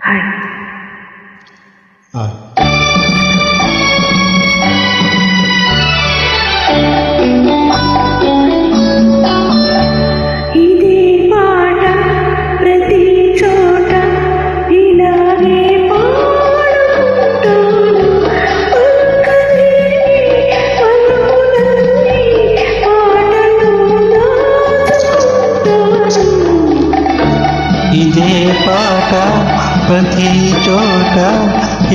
Hi. ఇదే పాట ప్రతి చోట ఇలాగే పాడుకుంటాను. ఇదే పాట ప్రతి చోట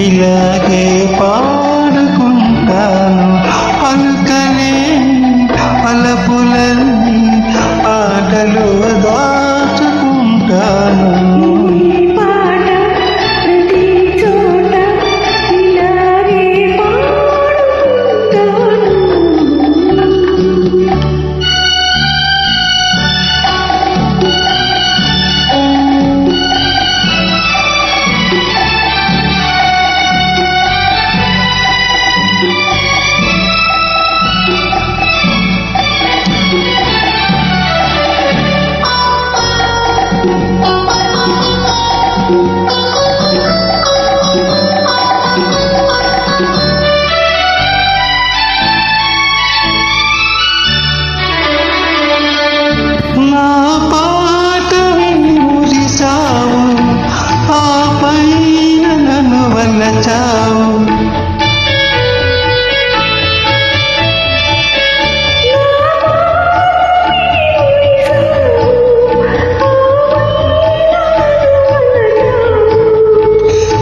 ఇలాగే పాడుకుంటాను. పలుకలేని పలపులన్నీ పాటలు దాచుకుంటాను. నా పాట విని మురిసావు, ఆ పైన నన్ను వలచావు.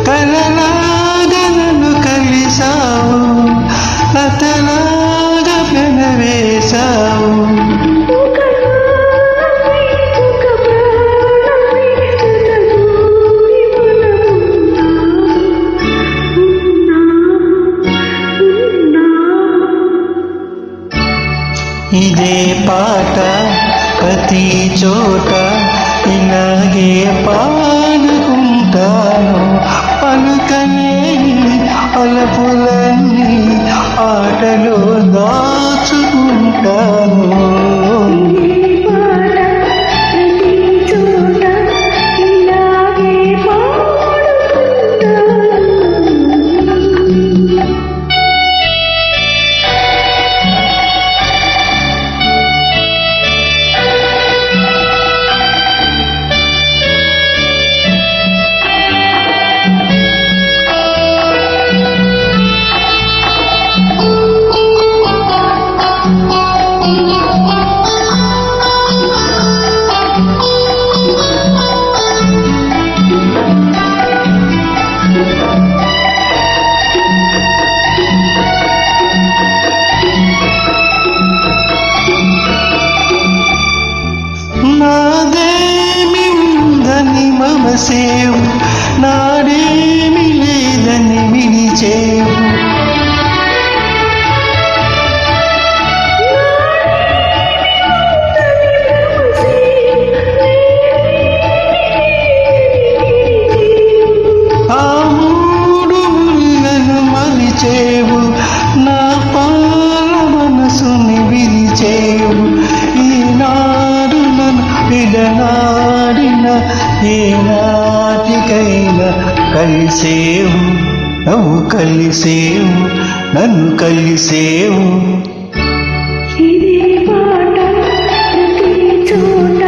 కలలాగా నన్ను కలిసావు, లతలాగా పెనవేశావు. ఇదే పాట ప్రతి చోట ఇలాగే పాడుకుంటాను. పలుకలేని పలుపులన్నీ ఆటలో దాచుకుంటాను. నాదేమి ఉందని మమసేవు, నాడేమి లేదని విడిచేవు. ఆ మూడు ముళ్ళను మలిచేవు, నా పాల మనసుని విరిచేవు. ఈనాడు నన్ను విడనాడిన ఏనాటికైనా కలిసేవు, నువ్వు కలిసేవు, నన్ను కలిసేవు. ఇదే పాట ప్రతి చోట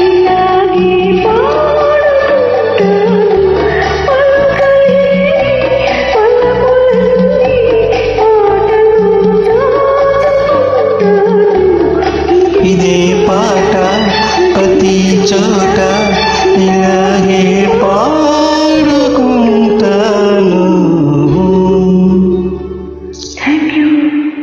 ఇలాగే పాడుకుంటాను. పలుకలేని పలుకులన్నీ పాటలు దాచుకుంటాను. ఇదే పాట ప్రతి చోట